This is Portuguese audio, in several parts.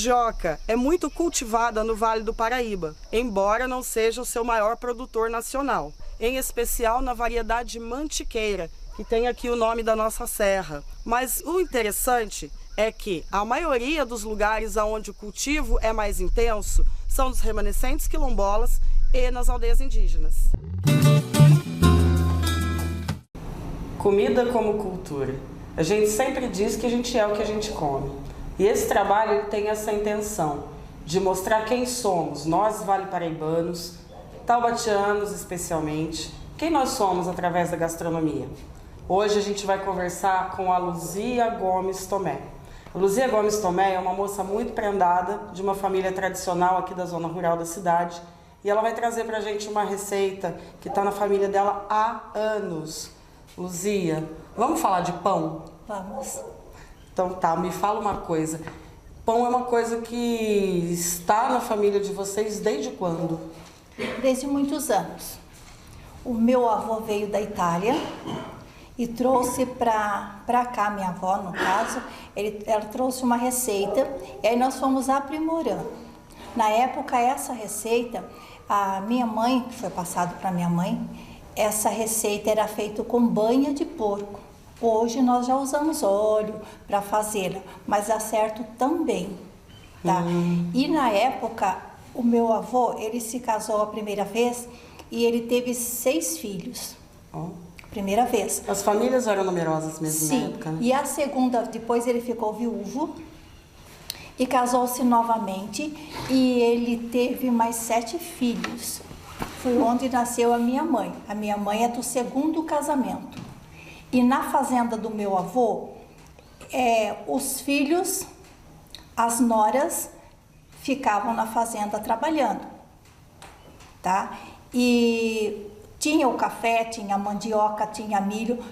mandioca é muito cultivada no Vale do Paraíba, embora não seja o seu maior produtor nacional, em especial na variedade mantiqueira, que tem aqui o nome da nossa serra. Mas o interessante é que a maioria dos lugares onde o cultivo é mais intenso são dos remanescentes quilombolas e nas aldeias indígenas. Comida como cultura. A gente sempre diz que a gente é o que a gente come. E esse trabalho ele tem essa intenção de mostrar quem somos, nós vale-paraibanos, taubatianos especialmente, quem nós somos através da gastronomia. Hoje a gente vai conversar com a Luzia Gomes Tomé. A Luzia Gomes Tomé é uma moça muito prendada, de uma família tradicional aqui da zona rural da cidade, e ela vai trazer pra gente uma receita que está na família dela há anos. Luzia, vamos falar de pão? Vamos. Então tá, me fala uma coisa. Pão é uma coisa que está na família de vocês desde quando? Desde muitos anos. O meu avô veio da Itália e trouxe para cá, minha avó no caso, ela trouxe uma receita e aí nós fomos aprimorando. Na época, essa receita, a minha mãe, que foi passado para minha mãe, essa receita era feita com banha de porco. Hoje nós já usamos óleo para fazê-la, mas dá certo também, tá? E na época, o meu avô, ele se casou a primeira vez e ele teve 6 filhos. Primeira vez. As famílias eram numerosas mesmo. Sim, na época, né? E a segunda, depois ele ficou viúvo e casou-se novamente e ele teve mais 7 filhos. Foi onde nasceu a minha mãe. A minha mãe é do segundo casamento. E na fazenda do meu avô, os filhos, as noras, ficavam na fazenda trabalhando, tá? E tinha o café, tinha a mandioca, tinha milho,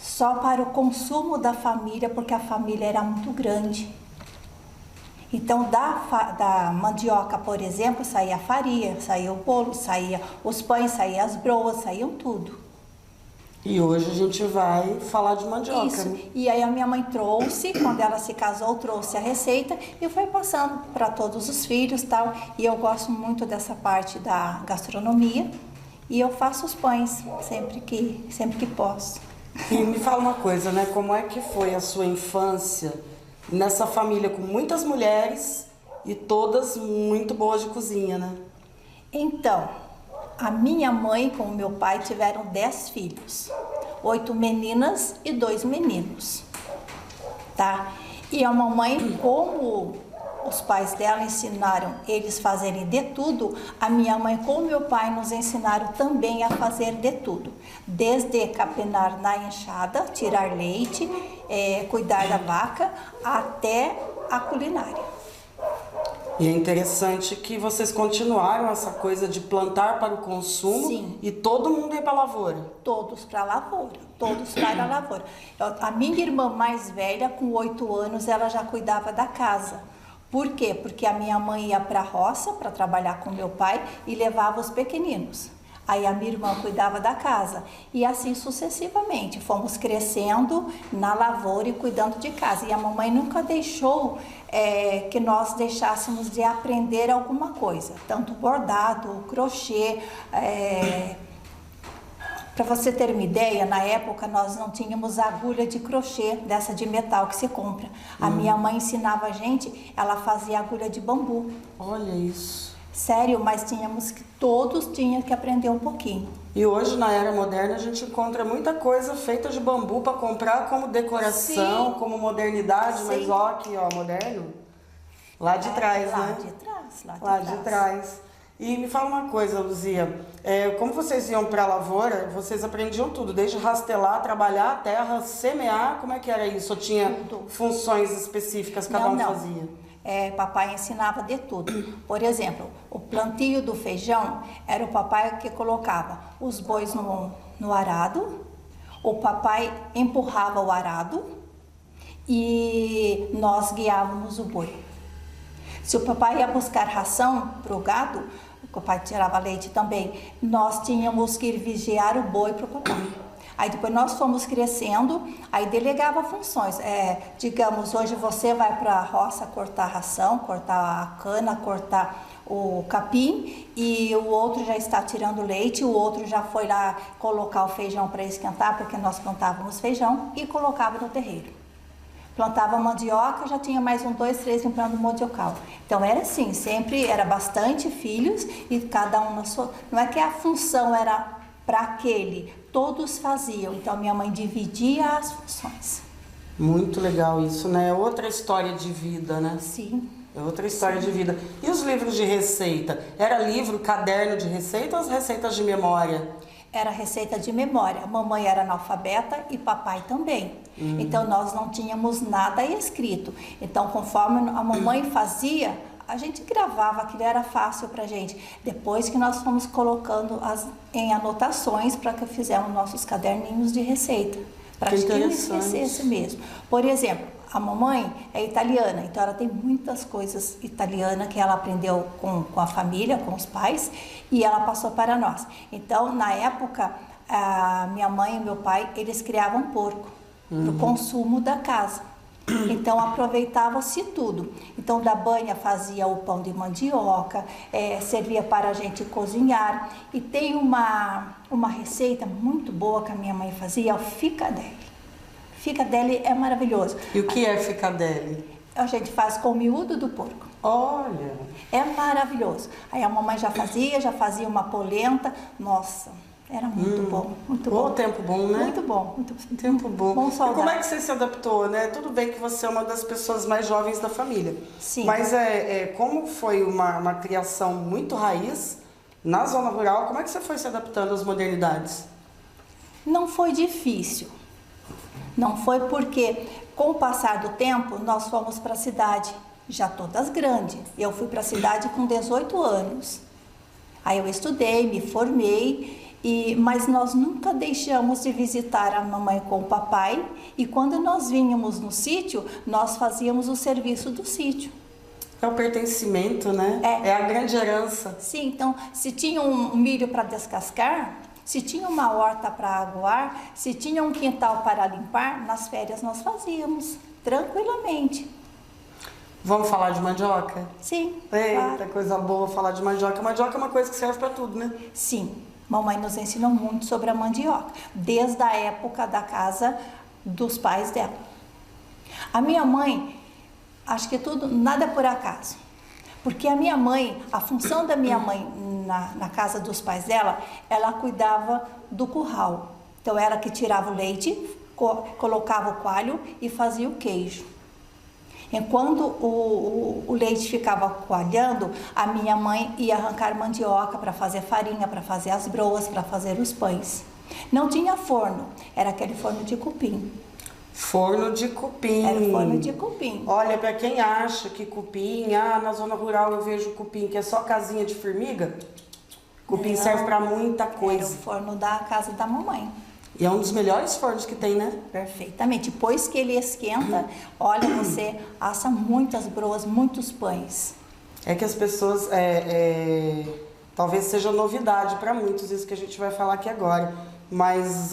só para o consumo da família, porque a família era muito grande. Então, da mandioca, por exemplo, saía a farinha, saía o bolo, saía os pães, saía as broas, saíam tudo. E hoje a gente vai falar de mandioca. Isso. Né? E aí a minha mãe trouxe, quando ela se casou, trouxe a receita e foi passando para todos os filhos e tal. E eu gosto muito dessa parte da gastronomia e eu faço os pães sempre que posso. E me fala uma coisa, né? Como é que foi a sua infância nessa família com muitas mulheres e todas muito boas de cozinha, né? Então, a minha mãe com o meu pai tiveram 10 filhos, 8 meninas e 2 meninos, tá? E a mamãe, como os pais dela ensinaram eles fazerem de tudo, a minha mãe com o meu pai nos ensinaram também a fazer de tudo. Desde capinar na enxada, tirar leite, cuidar da vaca, até a culinária. E é interessante que vocês continuaram essa coisa de plantar para o consumo. Sim. E todo mundo ia para a lavoura. Todos para a lavoura, todos para a lavoura. A minha irmã mais velha, com 8 anos, ela já cuidava da casa. Por quê? Porque a minha mãe ia para a roça para trabalhar com meu pai e levava os pequeninos. Aí a minha irmã cuidava da casa e assim sucessivamente. Fomos crescendo na lavoura e cuidando de casa. E a mamãe nunca deixou que nós deixássemos de aprender alguma coisa. Tanto bordado, crochê. Para você ter uma ideia, na época nós não tínhamos agulha de crochê, dessa de metal que se compra. A minha mãe ensinava a gente, ela fazia agulha de bambu. Olha isso. Sério, mas todos tinham que aprender um pouquinho. E hoje, na era moderna, a gente encontra muita coisa feita de bambu para comprar como decoração, Sim. como modernidade, Sim. mas ó, aqui, ó, moderno. Lá de trás, lá né? De trás, lá de trás. E me fala uma coisa, Luzia, como vocês iam para a lavoura, vocês aprendiam tudo, desde rastelar, trabalhar a terra, semear, como é que era isso? Ou tinha Tudo. Funções específicas cada um fazia? Papai ensinava de tudo. Por exemplo, o plantio do feijão era o papai que colocava os bois no arado, o papai empurrava o arado e nós guiávamos o boi. Se o papai ia buscar ração para o gado, o papai tirava leite também, nós tínhamos que ir vigiar o boi para o papai. Aí depois nós fomos crescendo, aí delegava funções. Digamos, hoje você vai para a roça cortar a ração, cortar a cana, cortar o capim, e o outro já está tirando leite, o outro já foi lá colocar o feijão para esquentar, porque nós plantávamos feijão e colocava no terreiro. Plantava mandioca, já tinha mais 2, 3 limpando mandiocal. Então era assim, sempre era bastante filhos e cada um na sua... Não é que a função era para aquele, todos faziam. Então minha mãe dividia as funções. Muito legal isso, né? É outra história de vida, né? Sim. É outra história de vida. E os livros de receita? Era livro, caderno de receita ou as receitas de memória? Era receita de memória. A mamãe era analfabeta e papai também. Então nós não tínhamos nada escrito. Então conforme a mamãe fazia, a gente gravava, aquilo era fácil pra gente. Depois que nós fomos colocando em anotações para que fizemos nossos caderninhos de receita. Para que não esquecesse mesmo. Por exemplo, a mamãe é italiana, então ela tem muitas coisas italianas que ela aprendeu com a família, com os pais, e ela passou para nós. Então, na época, a minha mãe e meu pai, eles criavam porco para o consumo da casa. Então aproveitava-se tudo. Então da banha fazia o pão de mandioca, servia para a gente cozinhar. E tem uma receita muito boa que a minha mãe fazia, o ficadelle. Ficadelle é maravilhoso. E o que é ficadelle? A gente faz com o miúdo do porco. Olha! É maravilhoso. Aí a mamãe já fazia uma polenta. Nossa, era muito bom, muito bom. Tempo bom, né? Muito bom, muito tempo bom. Bom e como é que você se adaptou, né? Tudo bem que você é uma das pessoas mais jovens da família. Sim. Mas como foi uma criação muito raiz na zona rural, como é que você foi se adaptando às modernidades? Não foi difícil. Não foi porque, com o passar do tempo, nós fomos para a cidade, já todas grandes. Eu fui para a cidade com 18 anos. Aí eu estudei, me formei, mas nós nunca deixamos de visitar a mamãe com o papai. E quando nós vínhamos no sítio, nós fazíamos o serviço do sítio. É o pertencimento, né? É a grande herança. Sim, então, se tinha um milho para descascar, se tinha uma horta para aguar, se tinha um quintal para limpar, nas férias nós fazíamos, tranquilamente. Vamos falar de mandioca? Sim. Eita, claro. coisa boa falar de mandioca. Mandioca é uma coisa que serve para tudo, né? Sim. Mamãe nos ensinou muito sobre a mandioca, desde a época da casa dos pais dela. A minha mãe, acho que nada é por acaso. Porque a minha mãe, a função da minha mãe na casa dos pais dela, ela cuidava do curral. Então, ela que tirava o leite, colocava o coalho e fazia o queijo. Enquanto o leite ficava coalhando, a minha mãe ia arrancar mandioca para fazer farinha, para fazer as broas, para fazer os pães. Não tinha forno, era aquele forno de cupim. Forno de cupim. Era forno de cupim. Olha, para quem acha que cupim, na zona rural eu vejo cupim que é só casinha de formiga, cupim serve para muita coisa. Era o forno da casa da mamãe. E é um dos melhores fornos que tem, né? Perfeitamente. Depois que ele esquenta, olha, você assa muitas broas, muitos pães. É que as pessoas, talvez seja novidade para muitos, isso que a gente vai falar aqui agora. Mas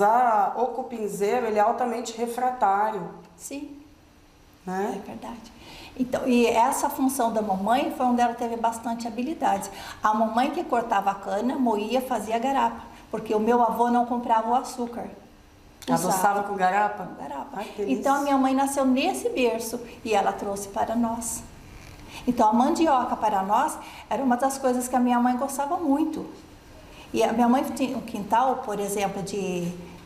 o cupinzeiro, ele é altamente refratário. Sim, né? É verdade. Então, e essa função da mamãe foi onde ela teve bastante habilidade. A mamãe que cortava a cana, moía, fazia garapa. Porque o meu avô não comprava o açúcar. Adoçava com garapa? Com garapa. Ai, que então a minha mãe nasceu nesse berço e ela trouxe para nós. Então a mandioca para nós era uma das coisas que a minha mãe gostava muito. E a minha mãe tinha um quintal, por exemplo,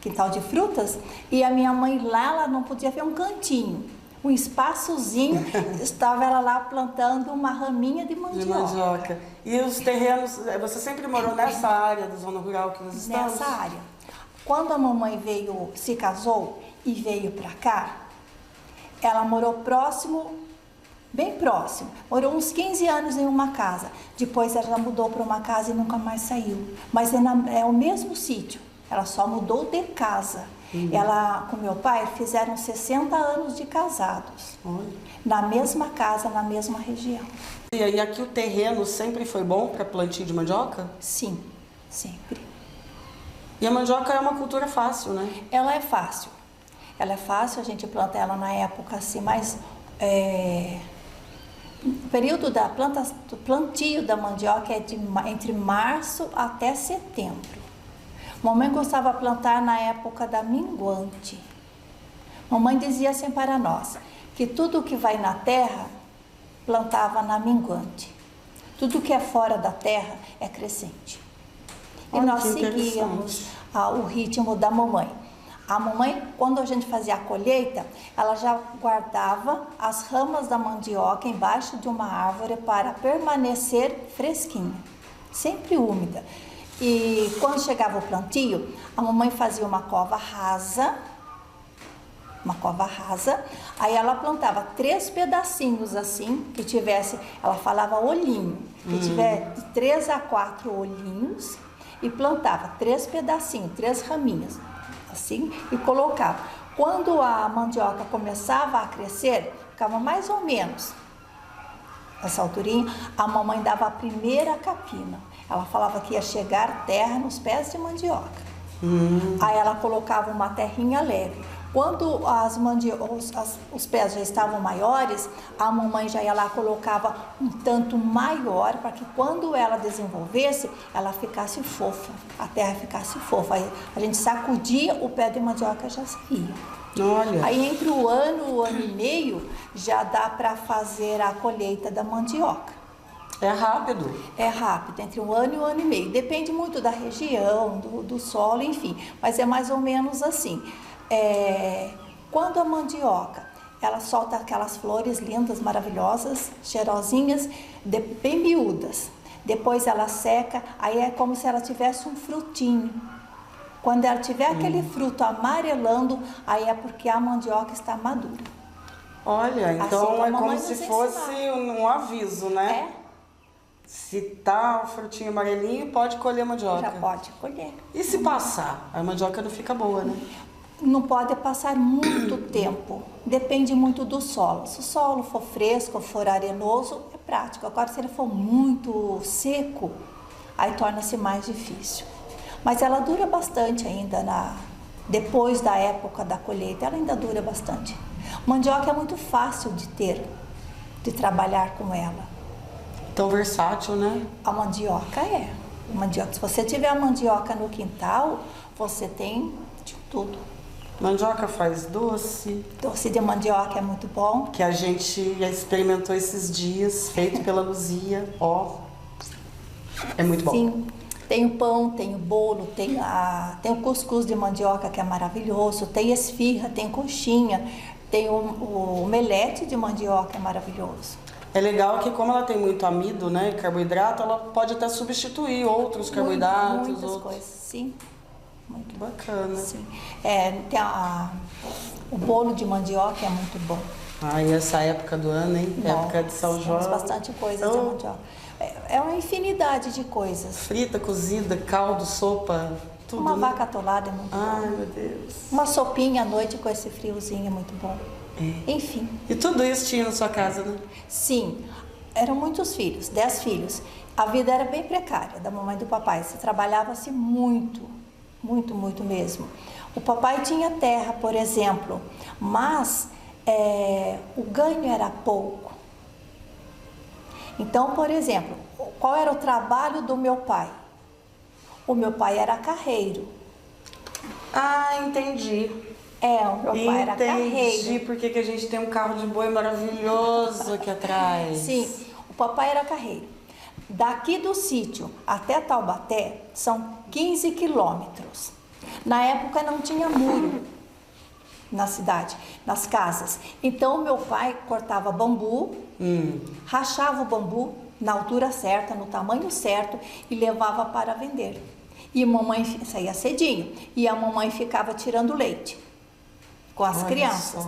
quintal de frutas, e a minha mãe lá, ela não podia ver um cantinho. Um espaçozinho, estava ela lá plantando uma raminha de mandioca. De mandioca. E os terrenos, você sempre morou nessa área da zona rural que nós estamos? Nessa área. Quando a mamãe se casou e veio para cá, ela morou próximo, bem próximo. Morou uns 15 anos em uma casa. Depois ela mudou para uma casa e nunca mais saiu. Mas é o mesmo sítio. Ela só mudou de casa. Ela, com meu pai, fizeram 60 anos de casados. Na mesma casa, na mesma região. E aí aqui o terreno sempre foi bom para plantio de mandioca? Sim, sempre. E a mandioca é uma cultura fácil, né? Ela é fácil. Ela é fácil, a gente planta ela na época assim, mas o período do plantio da mandioca é entre março até setembro. Mamãe gostava de plantar na época da minguante. Mamãe dizia assim para nós, que tudo que vai na terra, plantava na minguante. Tudo que é fora da terra é crescente. E nós seguíamos o ritmo da mamãe. A mamãe, quando a gente fazia a colheita, ela já guardava as ramas da mandioca embaixo de uma árvore para permanecer fresquinha, sempre úmida. E quando chegava o plantio, a mamãe fazia uma cova rasa, aí ela plantava 3 pedacinhos assim, que tivesse, ela falava olhinho, que tiver de 3 a 4 olhinhos, e plantava 3 pedacinhos, 3 raminhas, assim, e colocava. Quando a mandioca começava a crescer, ficava mais ou menos essa alturinha, a mamãe dava a primeira capina. Ela falava que ia chegar terra nos pés de mandioca. Aí ela colocava uma terrinha leve. Quando os pés já estavam maiores, a mamãe já ia lá, colocava um tanto maior, para que quando ela desenvolvesse, ela ficasse fofa, a terra ficasse fofa. Aí a gente sacudia, o pé de mandioca já saía. Olha. Aí entre o ano e meio, já dá para fazer a colheita da mandioca. É rápido? É rápido, entre 1 ano e 1 ano e meio. Depende muito da região, do solo, enfim. Mas é mais ou menos assim. Quando a mandioca, ela solta aquelas flores lindas, maravilhosas, cheirosinhas, bem miúdas. Depois ela seca, aí é como se ela tivesse um frutinho. Quando ela tiver aquele fruto amarelando, aí é porque a mandioca está madura. Olha, então assim, é como se fosse um aviso, né? Se tá o frutinho amarelinho, pode colher a mandioca. Já pode colher. E se passar? A mandioca não fica boa, né? Não pode passar muito tempo. Depende muito do solo. Se o solo for fresco, for arenoso, é prático. Agora, se ele for muito seco, aí torna-se mais difícil. Mas ela dura bastante ainda, depois da época da colheita, ela ainda dura bastante. Mandioca é muito fácil de ter, de trabalhar com ela. Tão versátil, né? A mandioca é. Se você tiver a mandioca no quintal, você tem de tudo. Mandioca faz doce. Doce de mandioca é muito bom. Que a gente experimentou esses dias, feito pela Luzia. Ó, é muito bom. Sim. Tem o pão, tem o bolo, tem o cuscuz de mandioca, que é maravilhoso, tem esfirra, tem coxinha, tem o omelete de mandioca, é maravilhoso. É legal que como ela tem muito amido, né, carboidrato, ela pode até substituir outros carboidratos. Muitas coisas, sim. Muito bacana. Sim. Tem o bolo de mandioca é muito bom. E essa época do ano, hein? Nossa, época de São João. Temos bastante coisa de mandioca. É uma infinidade de coisas. Frita, cozida, caldo, sopa, tudo. Uma né? vaca atolada é muito bom. Ai, meu Deus. Uma sopinha à noite com esse friozinho é muito bom. Enfim. E tudo isso tinha na sua casa, né? Sim. Eram muitos filhos, 10 filhos. A vida era bem precária da mamãe e do papai. Se trabalhava-se muito, muito, muito mesmo. O papai tinha terra, por exemplo, mas o ganho era pouco. Então, por exemplo, qual era o trabalho do meu pai? O meu pai era carreiro. Entendi. O meu pai era carreiro. Entendi por que a gente tem um carro de boi maravilhoso aqui atrás. Sim, o papai era carreiro. Daqui do sítio até Taubaté são 15 quilômetros. Na época não tinha muro na cidade, nas casas. Então meu pai cortava bambu, rachava o bambu na altura certa, no tamanho certo e levava para vender. E a mamãe saía cedinho e a mamãe ficava tirando leite com as crianças.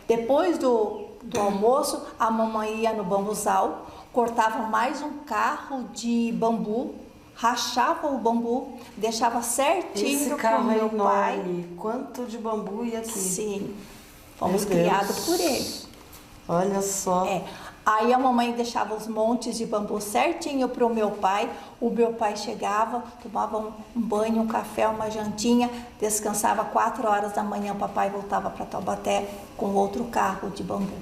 Depois do almoço, a mamãe ia no bambuzal, cortava mais um carro de bambu, rachava o bambu, deixava certinho para o meu pai. Quanto de bambu ia aqui? Sim, fomos criados por ele. Olha só. Aí a mamãe deixava os montes de bambu certinho para o meu pai. O meu pai chegava, tomava um banho, um café, uma jantinha, descansava 4 horas da manhã. O papai voltava para Taubaté com outro carro de bambu.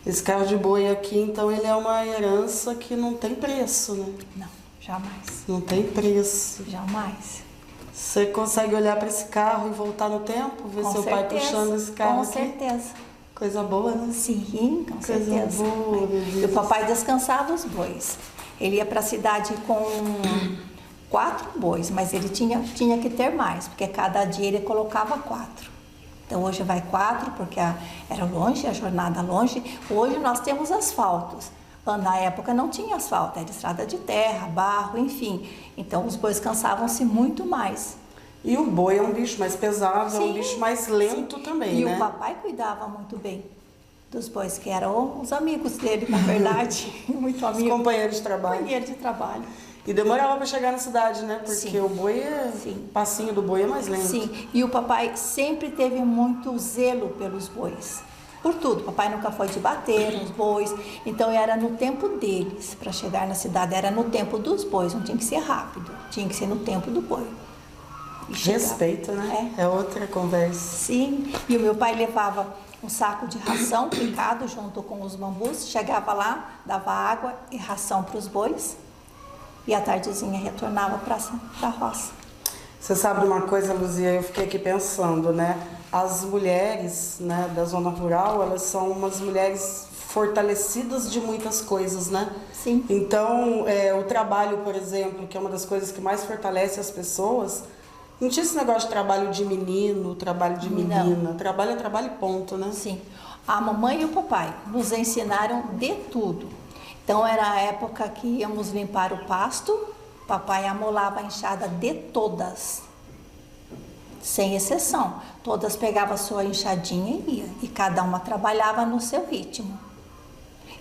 Esse carro de boi aqui, então, ele é uma herança que não tem preço, né? Não, jamais. Não tem preço. Jamais. Você consegue olhar para esse carro e voltar no tempo? Ver Com seu certeza, pai puxando esse carro com aqui? certeza. Coisa boa, né? Sim, com Coisa certeza. boa, meu Deus. E o papai descansava os bois. Ele ia para a cidade com 4 bois, mas ele tinha que ter mais, porque cada dia ele colocava 4. Então hoje vai 4, porque era longe, a jornada longe. Hoje nós temos asfaltos. Na época não tinha asfalto, era estrada de terra, barro, enfim. Então os bois cansavam-se muito mais. E o boi é um bicho mais pesado, é um Sim, bicho mais lento sim. também, e né? E o papai cuidava muito bem dos bois, que eram os amigos dele, na verdade. Muito Os amigo. companheiros de trabalho. Companheiro de trabalho. E demorava para chegar na cidade, né? Porque Sim. o boi é... Sim. O passinho do boi é mais lento. Sim, e o papai sempre teve muito zelo pelos bois. Por tudo, o papai nunca foi de bater nos bois, então era no tempo deles para chegar na cidade, era no tempo dos bois, não tinha que ser rápido, tinha que ser no tempo do boi. E chegava. Respeito, né? É outra conversa. Sim, e o meu pai levava um saco de ração picado junto com os bambus, chegava lá, dava água e ração para os bois e à tardezinha retornava para a roça. Você sabe de uma coisa, Luzia, eu fiquei aqui pensando, né? As mulheres, né, da zona rural, elas são umas mulheres fortalecidas de muitas coisas, né? Sim. Então, o trabalho, por exemplo, que é uma das coisas que mais fortalece as pessoas, não tinha esse negócio de trabalho de menino, trabalho de menina. Não. Trabalho é trabalho e ponto, né? Sim. A mamãe e o papai nos ensinaram de tudo. Então, era a época que íamos limpar o pasto, papai amolava a enxada de todas, sem exceção. Todas pegavam a sua enxadinha e ia, e cada uma trabalhava no seu ritmo.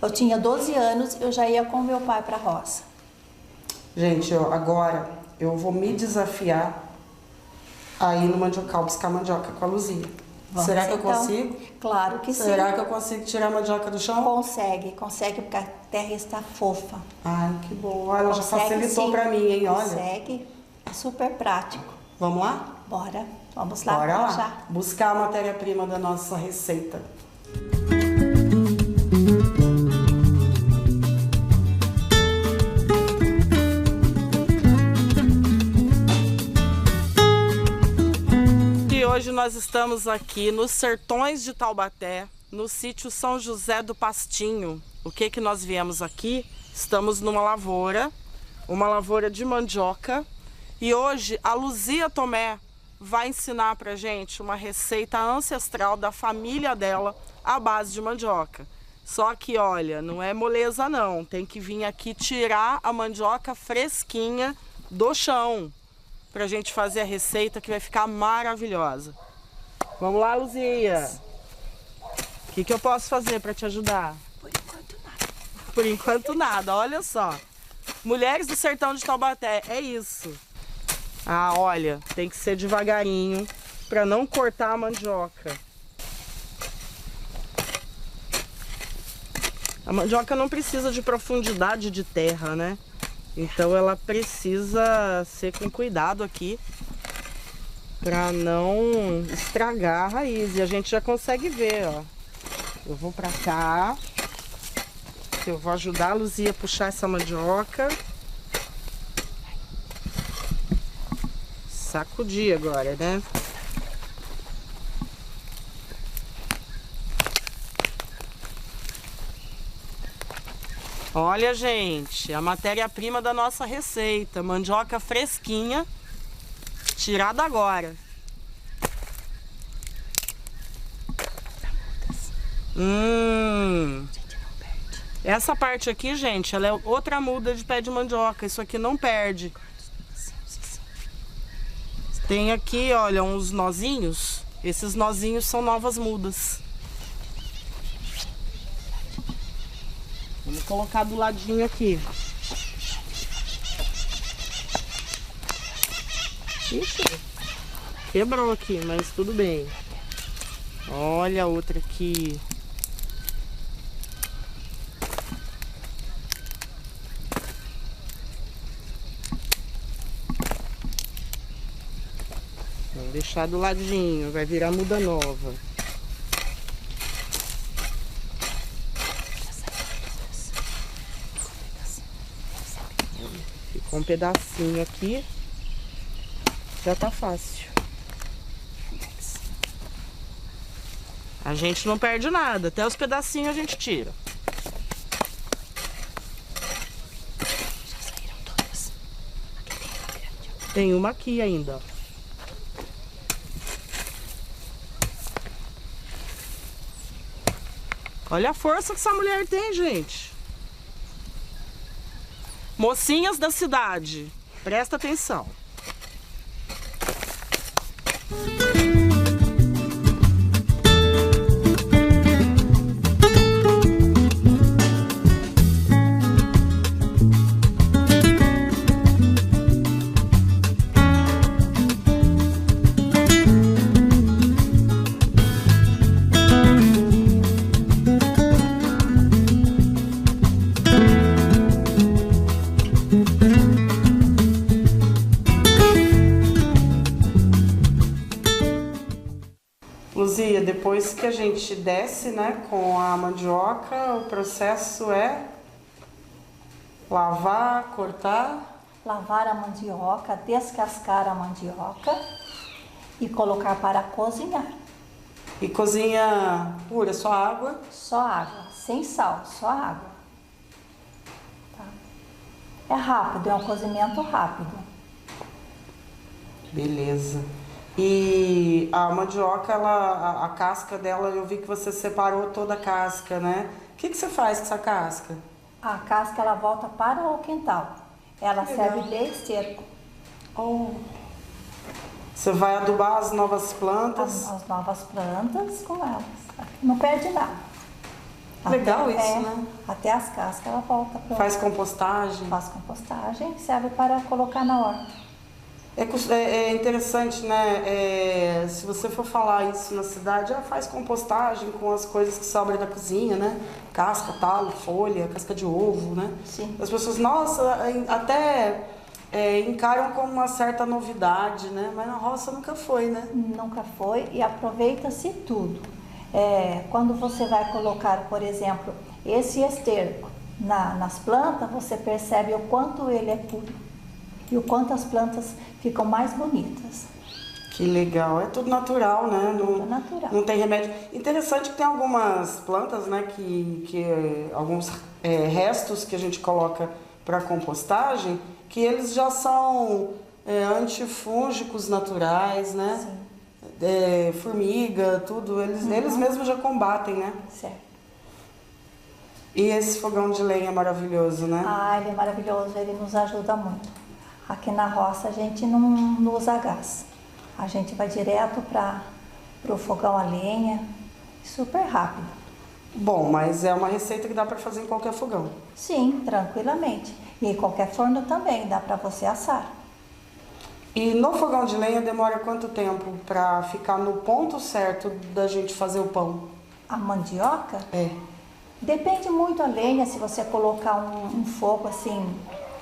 Eu tinha 12 anos, eu já ia com meu pai para a roça. Gente, agora eu vou me desafiar a ir no mandiocal buscar mandioca com a Luzia. Vamos, Será que eu então? consigo? Claro que sim. Será que eu consigo tirar a mandioca do chão? Consegue, porque a terra está fofa. Ai, que bom. Ela já Consegue, facilitou sim. pra mim, hein? Olha. Consegue, é super prático. Vamos lá? Bora, vamos lá. Bora lá. Já. Buscar a matéria-prima da nossa receita. Hoje nós estamos aqui nos sertões de Taubaté, no sítio São José do Pastinho. O que nós viemos aqui? Estamos numa lavoura, uma lavoura de mandioca. E hoje a Luzia Tomé vai ensinar pra gente uma receita ancestral da família dela à base de mandioca. Só que, olha, não é moleza não, tem que vir aqui tirar a mandioca fresquinha do chão pra gente fazer a receita que vai ficar maravilhosa. Vamos lá, Luzia. O que eu posso fazer para te ajudar? Por enquanto nada. Por enquanto nada, olha só. Mulheres do sertão de Taubaté, é isso. Ah, olha, tem que ser devagarinho para não cortar a mandioca. A mandioca não precisa de profundidade de terra, né? Então ela precisa ser com cuidado aqui para não estragar a raiz. E a gente já consegue ver, ó. Eu vou para cá. Eu vou ajudar a Luzia a puxar essa mandioca. Sacudir agora, né? Olha, gente, a matéria-prima da nossa receita, mandioca fresquinha, tirada agora. Essa parte aqui, gente, ela é outra muda de pé de mandioca, isso aqui não perde. Tem aqui, olha, uns nozinhos, esses nozinhos são novas mudas. Vamos colocar do ladinho aqui. Ixi, quebrou aqui, mas tudo bem. Olha a outra aqui. deixar do ladinho, vai virar muda nova. Ficou um pedacinho aqui, já tá fácil. A gente não perde nada, até os pedacinhos a gente tira. Já saíram todas. Aqui tem uma grande. Tem uma aqui ainda. Olha a força que essa mulher tem, gente. Mocinhas da cidade, presta atenção. Luzia, depois que a gente desce, né, com a mandioca, o processo é lavar, cortar. Lavar a mandioca, descascar a mandioca e colocar para cozinhar. E cozinha pura, só água? Só água, sem sal, só água. Tá? É rápido, é um cozimento rápido. Beleza. E a mandioca, ela, a casca dela, eu vi que você separou toda a casca, né? O que você faz com essa casca? A casca ela volta para o quintal. Ela serve de esterco. Oh. Você vai adubar as novas plantas? As novas plantas com elas. Não perde nada. Legal isso, né? Até as cascas ela volta para. Faz compostagem? Faz compostagem, serve para colocar na horta. É interessante, né? Se você for falar isso na cidade, faz compostagem com as coisas que sobram da cozinha, né? Casca, talo, folha, casca de ovo, né? Sim. As pessoas, nossa, até encaram como uma certa novidade, né? Mas na roça nunca foi, né? Nunca foi e aproveita-se tudo. Quando você vai colocar, por exemplo, esse esterco nas plantas, você percebe o quanto ele é puro. E o quanto as plantas ficam mais bonitas. Que legal, é tudo natural, né? Tudo natural. Não tem remédio. Interessante que tem algumas plantas, né? Alguns restos que a gente coloca para compostagem, que eles já são antifúngicos naturais, né? Sim. Formiga, tudo, eles mesmos já combatem, né? Certo. E esse fogão de lenha é maravilhoso, né? Ah, ele é maravilhoso, ele nos ajuda muito. Aqui na roça a gente não usa gás. A gente vai direto para o fogão a lenha, super rápido. Bom, mas é uma receita que dá para fazer em qualquer fogão. Sim, tranquilamente. E em qualquer forno também, dá para você assar. E no fogão de lenha demora quanto tempo para ficar no ponto certo da gente fazer o pão? A mandioca? É. Depende muito a lenha, se você colocar um fogo assim,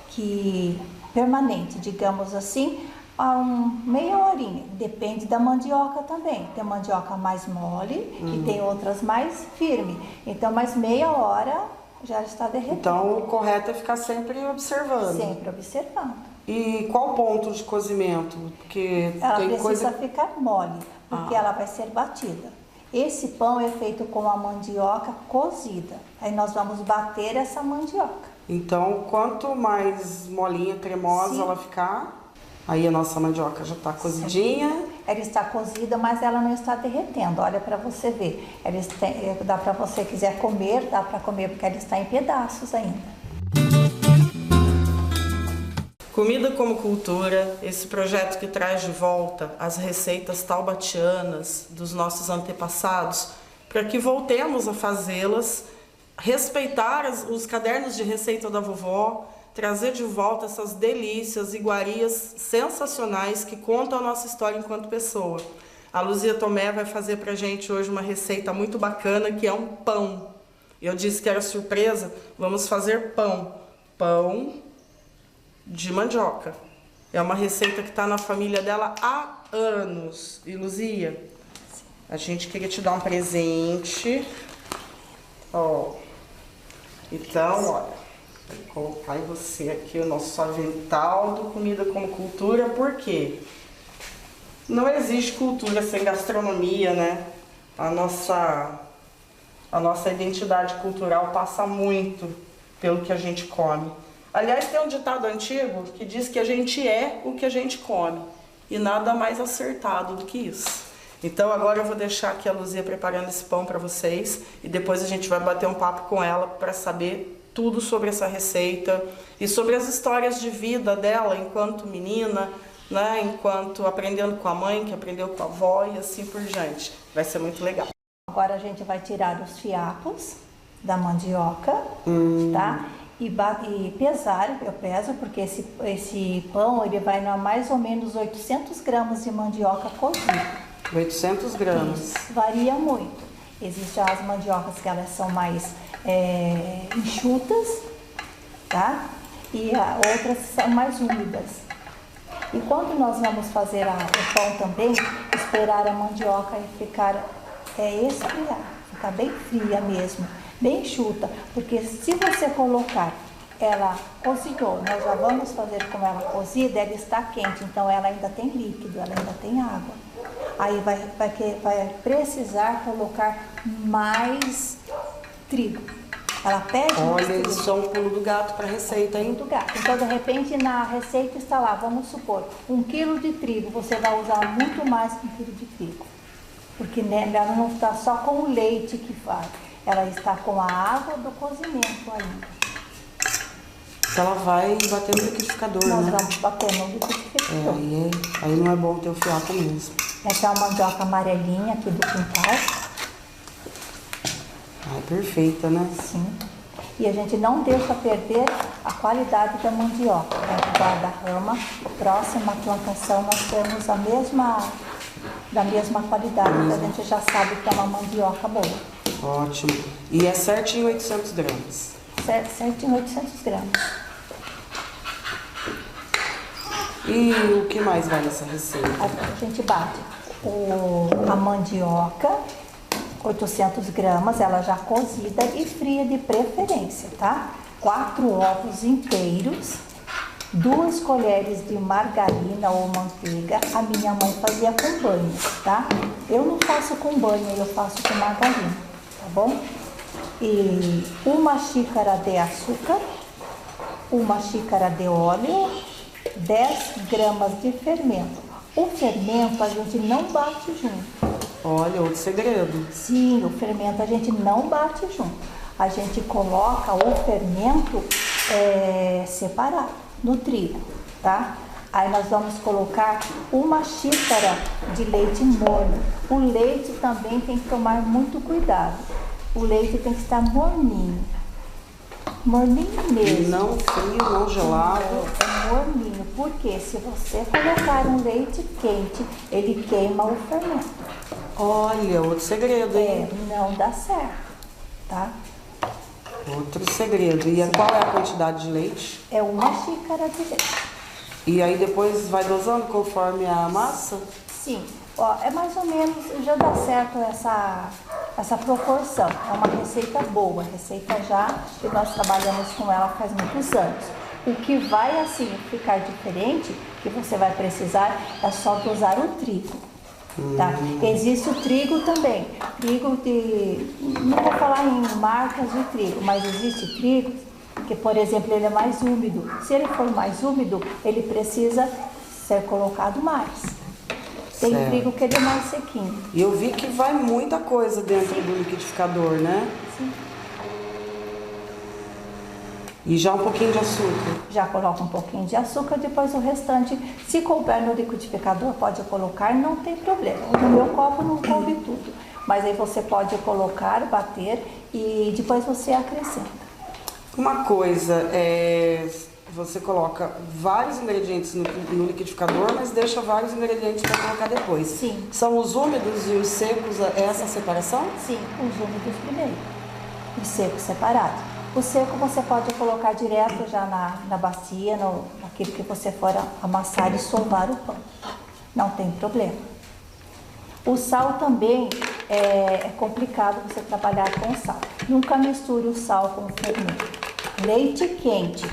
que permanente, digamos assim, a meia horinha. Depende da mandioca também. Tem mandioca mais mole e tem outras mais firme. Então, mais meia hora já está derretendo. Então, o correto é ficar sempre observando. Sempre observando. E qual ponto de cozimento? Porque Ela tem precisa coisa... ficar mole, porque ela vai ser batida. Esse pão é feito com a mandioca cozida. Aí nós vamos bater essa mandioca. Então, quanto mais molinha, cremosa Sim. ela ficar, aí a nossa mandioca já está cozidinha. Sim. Ela está cozida, mas ela não está derretendo. Olha para você ver. Dá para você quiser comer, dá para comer porque ela está em pedaços ainda. Comida como Cultura, esse projeto que traz de volta as receitas taubatianas dos nossos antepassados, para que voltemos a fazê-las, respeitar os cadernos de receita da vovó, trazer de volta essas delícias, iguarias sensacionais que contam a nossa história enquanto pessoa. A Luzia Tomé vai fazer pra gente hoje uma receita muito bacana, que é um pão. Eu disse que era surpresa, vamos fazer pão. Pão de mandioca. É uma receita que está na família dela há anos. E Luzia, a gente queria te dar um presente. Ó. Então, olha, vou colocar em você aqui o nosso avental do Comida como Cultura, porque não existe cultura sem gastronomia, né? A nossa identidade cultural passa muito pelo que a gente come. Aliás, tem um ditado antigo que diz que a gente é o que a gente come. E nada mais acertado do que isso. Então agora eu vou deixar aqui a Luzia preparando esse pão para vocês. E depois a gente vai bater um papo com ela para saber tudo sobre essa receita. E sobre as histórias de vida dela enquanto menina, né? Enquanto aprendendo com a mãe, que aprendeu com a avó e assim por diante. Vai ser muito legal. Agora a gente vai tirar os fiapos da mandioca, tá? E pesar, eu peso, porque esse pão ele vai a mais ou menos 800 gramas de mandioca cozida. 800 gramas. Isso, varia muito. Existem as mandiocas que elas são mais enxutas, tá? E outras são mais úmidas. E quando nós vamos fazer o pão também, esperar a mandioca ficar esfriar, ficar bem fria mesmo, bem enxuta, porque se você colocar ela cozinhou, nós já vamos fazer com ela cozida, ela está quente, então ela ainda tem líquido, ela ainda tem água. Aí vai precisar colocar mais trigo. Ela pede mais trigo. Olha, isso é um pulo do gato para a receita, hein? Do gato. Então, de repente, na receita está lá, vamos supor, 1 quilo de trigo, você vai usar muito mais que 1 quilo de trigo. Porque ela não está só com o leite que faz, ela está com a água do cozimento ainda. Ela vai bater no liquidificador, Nós né? vamos bater no liquidificador. Aí não é bom ter o fiapo mesmo. Essa é uma mandioca amarelinha aqui do quintal. Perfeita, né? Sim. E a gente não deixa perder a qualidade da mandioca. Dentro da rama, próxima à plantação, nós temos da mesma qualidade, que a gente já sabe que é uma mandioca boa. Ótimo. E é certinho 800 gramas. Certinho 800 gramas. E o que mais vai nessa receita? A gente bate a mandioca, 800 gramas, ela já cozida e fria de preferência, tá? 4 ovos inteiros, 2 colheres de margarina ou manteiga. A minha mãe fazia com banho, tá? Eu não faço com banho, eu faço com margarina, tá bom? E 1 xícara de açúcar, 1 xícara de óleo, 10 gramas de fermento. O fermento a gente não bate junto. Olha, outro segredo. Sim, o fermento a gente não bate junto. A gente coloca o fermento separado no trigo, tá? Aí nós vamos colocar 1 xícara de leite morno. O leite também tem que tomar muito cuidado. O leite tem que estar morninho. Morninho mesmo. Não frio, não gelado. É morninho, porque se você colocar um leite quente, ele queima o fermento. Olha, outro segredo, hein? Não dá certo, tá? Outro segredo. E qual é a quantidade de leite? É 1 xícara de leite. E aí depois vai dosando conforme a massa? Sim. Ó, é mais ou menos, já dá certo essa proporção. É uma receita boa, receita já que nós trabalhamos com ela faz muitos anos. O que vai assim ficar diferente, que você vai precisar, é só dosar o trigo. Tá? Existe o trigo também. Trigo não vou falar em marcas de trigo, mas existe trigo que, por exemplo, ele é mais úmido. Se ele for mais úmido, ele precisa ser colocado mais. Tem trigo que ele é mais sequinho. E eu vi que vai muita coisa dentro do liquidificador, né? Sim. E já um pouquinho de açúcar. Já coloca um pouquinho de açúcar, depois o restante, se couber no liquidificador, pode colocar, não tem problema. No meu copo não coube tudo, mas aí você pode colocar, bater e depois você acrescenta. Uma coisa, você coloca vários ingredientes no liquidificador, mas deixa vários ingredientes para colocar depois. Sim. São os úmidos e os secos, essa separação? Sim, os úmidos primeiro, os secos separados. O seco você pode colocar direto já na bacia, naquilo que você for amassar e sovar o pão. não tem problema. O sal também é complicado você trabalhar com sal. Nunca misture o sal com o fermento. Leite quente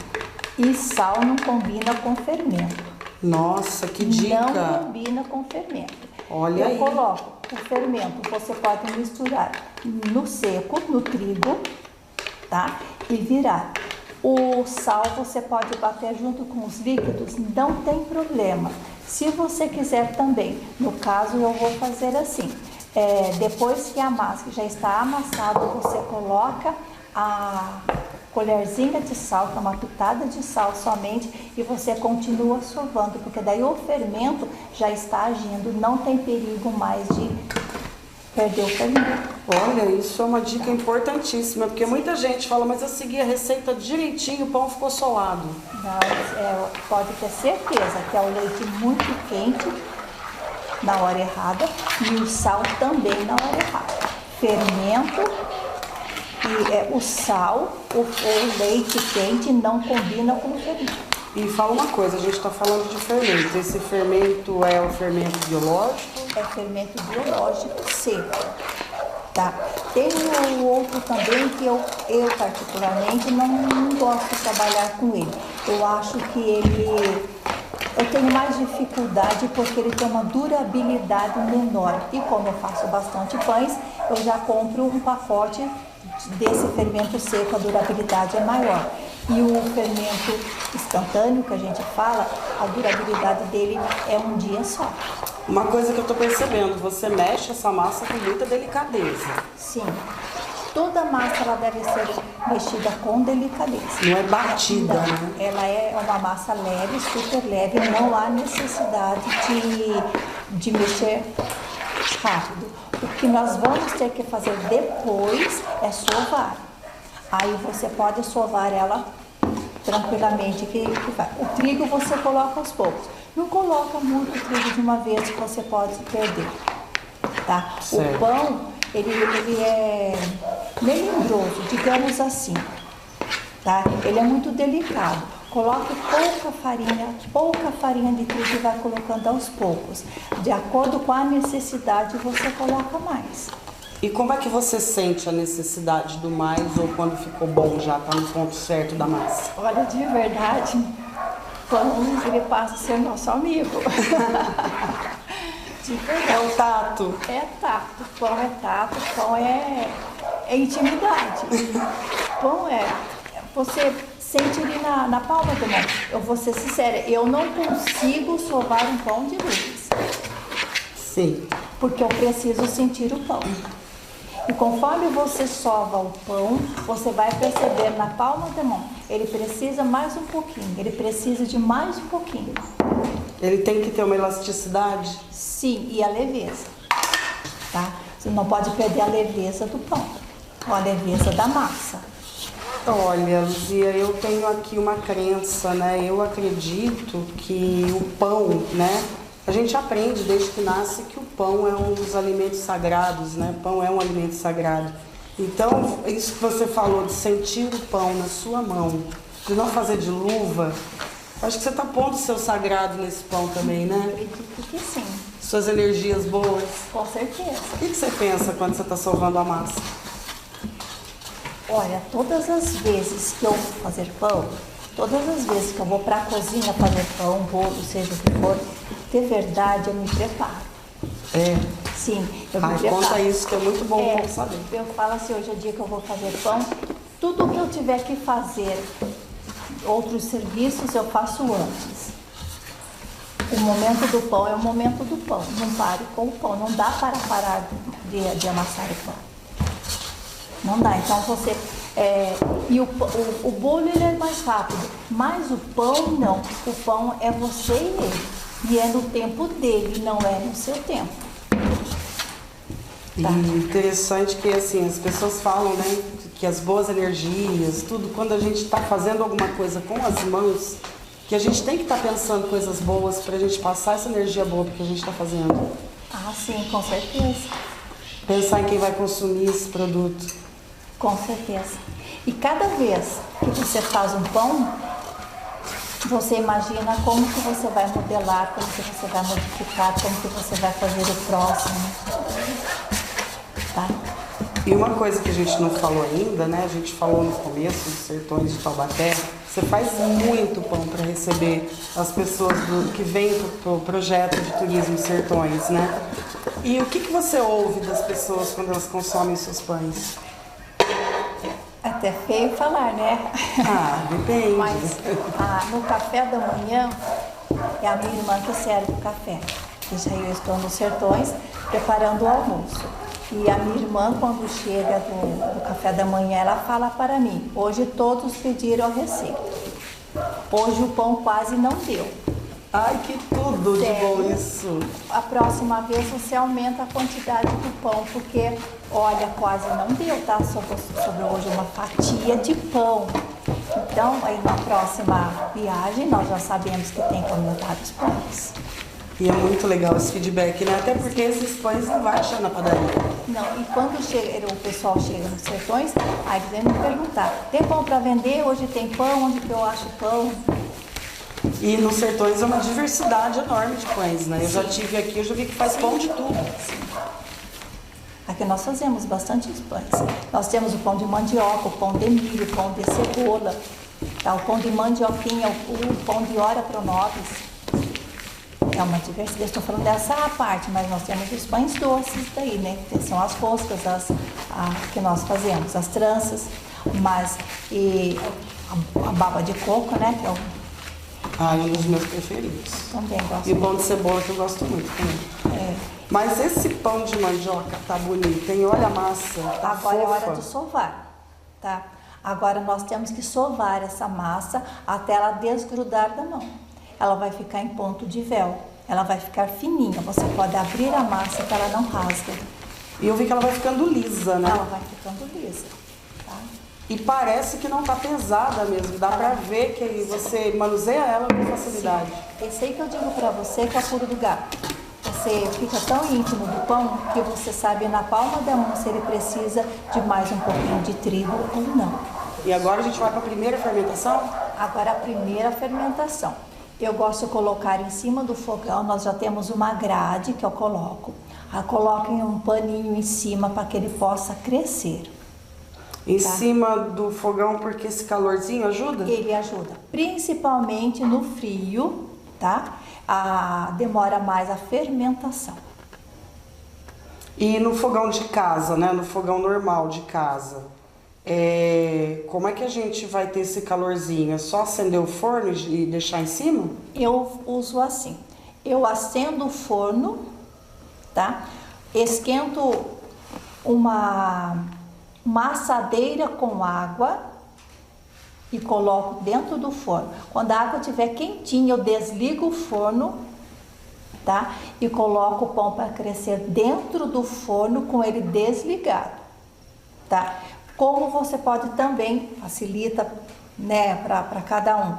e sal não combina com fermento. Nossa, que dica! Não combina com fermento. Olha aí. Eu coloco o fermento, você pode misturar no seco, no trigo, tá? E virar. O sal você pode bater junto com os líquidos, não tem problema. Se você quiser também, no caso eu vou fazer assim, depois que a massa já está amassada, você coloca a colherzinha de sal, que é uma pitada de sal somente, e você continua sovando, porque daí o fermento já está agindo, não tem perigo mais de perder o fermento. Olha, isso é uma dica importantíssima, porque muita gente fala, mas eu segui a receita direitinho, o pão ficou solado. Não, pode ter certeza que é o leite muito quente na hora errada e o sal também na hora errada. Fermento e o sal, o leite quente não combina com o fermento. E fala uma coisa, a gente está falando de fermento. Esse fermento é o fermento biológico? É fermento biológico seco, tá? Tem um outro também que eu particularmente não gosto de trabalhar com ele. Eu acho que eu tenho mais dificuldade porque ele tem uma durabilidade menor. E como eu faço bastante pães, eu já compro um pacote desse fermento seco, a durabilidade é maior. E o fermento instantâneo que a gente fala, a durabilidade dele é um dia só. Uma coisa que eu estou percebendo, você mexe essa massa com muita delicadeza. Sim. Toda massa ela deve ser mexida com delicadeza. Não é batida, Não, né? ela é uma massa leve, super leve, não há necessidade de mexer rápido. O que nós vamos ter que fazer depois é sovar. Aí você pode sovar ela tranquilamente, que vai. O trigo você coloca aos poucos. Não coloca muito trigo de uma vez que você pode perder, tá? Certo. O pão, ele é melindroso, digamos assim, tá? Ele é muito delicado. Coloque pouca farinha de trigo e vai colocando aos poucos. De acordo com a necessidade, você coloca mais. E como é que você sente a necessidade do mais ou quando ficou bom, já está no ponto certo da massa? Olha, de verdade, pão, ele passa a ser nosso amigo. De verdade. É o tato. É tato, pão é tato, pão é intimidade. Pão você sente ele na palma da mão. Eu vou ser sincera, eu não consigo sovar um pão de luz. Sim. Porque eu preciso sentir o pão. E conforme você sova o pão, você vai perceber na palma da mão, ele precisa mais um pouquinho, ele precisa de mais um pouquinho. Ele tem que ter uma elasticidade? Sim, e a leveza, tá? Você não pode perder a leveza do pão, ou a leveza da massa. Olha, Luzia, eu tenho aqui uma crença, né? Eu acredito que o pão, né? A gente aprende desde que nasce que o pão é um dos alimentos sagrados, né? Pão é um alimento sagrado. Então, isso que você falou de sentir o pão na sua mão, de não fazer de luva, acho que você está pondo o seu sagrado nesse pão também, né? Acredito que sim. Suas energias boas. Com certeza. O que você pensa quando você está sovando a massa? Olha, todas as vezes que eu vou fazer pão, todas as vezes que eu vou para a cozinha fazer pão, bolo, seja o que for, de verdade eu me preparo. É. Sim, eu me preparo. Conta isso que é muito bom pra saber. Eu falo assim, hoje é o dia que eu vou fazer pão, tudo que eu tiver que fazer, outros serviços eu faço antes. O momento do pão é o momento do pão, não pare com o pão, não dá para parar de amassar o pão. Não dá, então você... e o bolo ele é mais rápido, mas o pão não. O pão é você e ele. E é no tempo dele, não é no seu tempo. Tá. E interessante que assim, as pessoas falam, né, que as boas energias, tudo, quando a gente está fazendo alguma coisa com as mãos, que a gente tem que estar pensando coisas boas para a gente passar essa energia boa que a gente está fazendo. Ah, sim, com certeza. Pensar em quem vai consumir esse produto. Com certeza. E cada vez que você faz um pão, você imagina como que você vai modelar, como que você vai modificar, como que você vai fazer o próximo. Tá? E uma coisa que a gente não falou ainda, né? A gente falou no começo dos Sertões de Taubaté, você faz muito pão para receber as pessoas que vêm para o projeto de turismo Sertões, né? E o que você ouve das pessoas quando elas consomem seus pães? Até feio falar, né? Ah, depende. Mas no café da manhã é a minha irmã que serve o café. E já eu estou nos Sertões preparando o almoço. E a minha irmã, quando chega do café da manhã, ela fala para mim: hoje todos pediram a receita. Hoje o pão quase não deu. Ai, que tudo de Sério? bom isso. A próxima vez você aumenta a quantidade do pão, porque, olha, quase não deu, tá? Sobrou hoje uma fatia de pão. Então, aí na próxima viagem, nós já sabemos que tem que aumentar os pães. E é muito legal esse feedback, né? Até porque esses pães não vai achar na padaria. Não, e quando o pessoal chega nos Sertões, aí eles vêm me perguntar: tem pão para vender? Hoje tem pão? Onde que eu acho pão? E nos Sertões é uma diversidade enorme de pães, né? Eu já estive aqui, eu já vi que faz pão de tudo. Sim. Aqui nós fazemos bastante pães. Nós temos o pão de mandioca, o pão de milho, o pão de cebola, tá? O pão de mandioquinha, o pão de ora pronobis. É uma diversidade. Estou falando dessa parte, mas nós temos os pães doces daí, né? Que são as roscas que nós fazemos, as tranças, mas e a baba de coco, né? Que é um dos meus preferidos. Também gosto. E o pão de cebola que eu gosto muito também. É. Mas esse pão de mandioca tá bonito, hein? Olha a massa, tá Agora fofa. é hora de sovar, tá? Agora nós temos que sovar essa massa até ela desgrudar da mão. Ela vai ficar em ponto de véu, ela vai ficar fininha. Você pode abrir a massa que ela não rasga. E eu vi que ela vai ficando lisa, né? Ela vai ficando lisa, tá? E parece que não tá pesada mesmo. Dá pra ver que você manuseia ela com facilidade. Sim. Esse aí que eu digo pra você que é o pulo do gato. Você fica tão íntimo do pão que você sabe na palma da mão se ele precisa de mais um pouquinho de trigo ou não. E agora a gente vai para a primeira fermentação? Agora a primeira fermentação. Eu gosto de colocar em cima do fogão, nós já temos uma grade que eu coloco. Eu coloco em um paninho em cima para que ele possa crescer. Em cima do fogão, porque esse calorzinho ajuda? Ele ajuda, principalmente no frio, tá? Demora mais a fermentação. E no fogão de casa, né? No fogão normal de casa, como é que a gente vai ter esse calorzinho? É só acender o forno e deixar em cima? Eu uso assim, eu acendo o forno, tá? Esquento uma assadeira com água e coloco dentro do forno. Quando a água estiver quentinha, eu desligo o forno, tá? E coloco o pão para crescer dentro do forno com ele desligado, tá? Como você pode também, facilita, né, para cada um,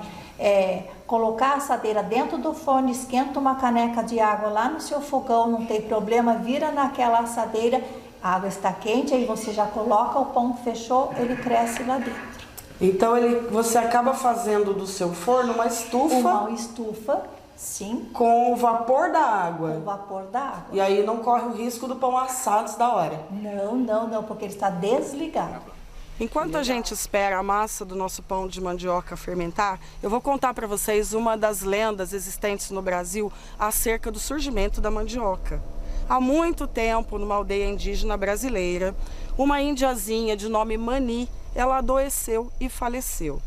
colocar a assadeira dentro do forno, esquenta uma caneca de água lá no seu fogão, não tem problema, vira naquela assadeira, a água está quente, aí você já coloca o pão, fechou, ele cresce lá dentro. Então você acaba fazendo do seu forno uma estufa. Uma estufa, sim. Com o vapor da água. Com o vapor da água. E aí não corre o risco do pão assar antes da hora. Não, porque ele está desligado. Enquanto a gente espera a massa do nosso pão de mandioca fermentar, eu vou contar para vocês uma das lendas existentes no Brasil acerca do surgimento da mandioca. Há muito tempo, numa aldeia indígena brasileira, uma indiazinha de nome Mani, ela adoeceu e faleceu.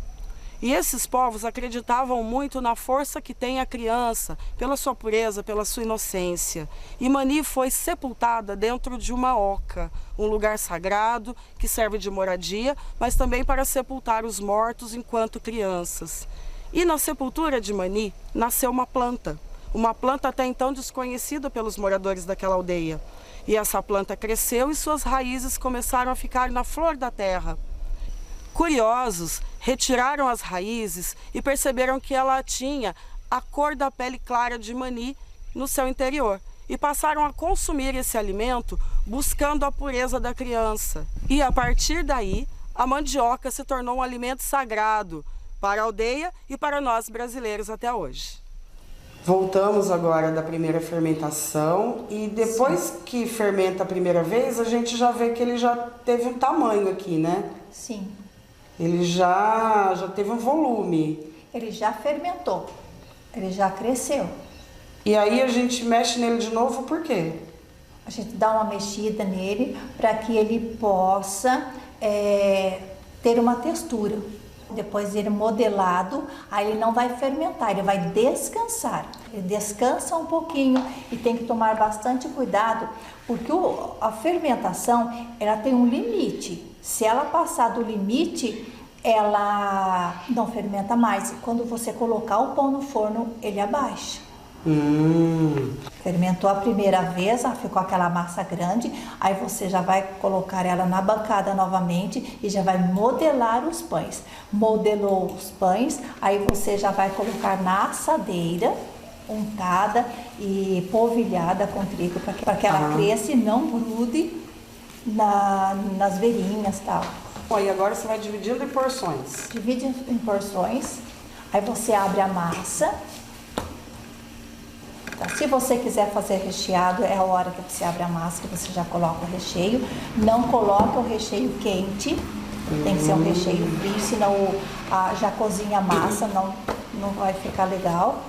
E esses povos acreditavam muito na força que tem a criança, pela sua pureza, pela sua inocência. E Mani foi sepultada dentro de uma oca, um lugar sagrado que serve de moradia, mas também para sepultar os mortos enquanto crianças. E na sepultura de Mani nasceu uma planta até então desconhecida pelos moradores daquela aldeia. E essa planta cresceu e suas raízes começaram a ficar na flor da terra. Curiosos, retiraram as raízes e perceberam que ela tinha a cor da pele clara de Mani no seu interior. E passaram a consumir esse alimento buscando a pureza da criança. E a partir daí, a mandioca se tornou um alimento sagrado para a aldeia e para nós brasileiros até hoje. Voltamos agora da primeira fermentação e depois que fermenta a primeira vez, a gente já vê que ele já teve um tamanho aqui, né? Sim. Ele já teve um volume. Ele já fermentou, ele já cresceu. E aí a gente mexe nele de novo, por quê? A gente dá uma mexida nele para que ele possa ter uma textura. Depois ele modelado, aí ele não vai fermentar, ele vai descansar. Ele descansa um pouquinho e tem que tomar bastante cuidado, porque a fermentação, ela tem um limite. Se ela passar do limite, ela não fermenta mais. Quando você colocar o pão no forno, ele abaixa. Fermentou a primeira vez, ficou aquela massa grande, aí você já vai colocar ela na bancada novamente e já vai modelar os pães. Modelou os pães, aí você já vai colocar na assadeira, untada e polvilhada com trigo, para que ela cresça e não grude nas beirinhas e tal. Bom, e agora você vai dividindo em porções. Divide em porções, aí você abre a massa. Então, se você quiser fazer recheado, é a hora que você abre a massa, que você já coloca o recheio. Não coloca o recheio quente, tem que ser um recheio frio, senão já cozinha a massa, não vai ficar legal.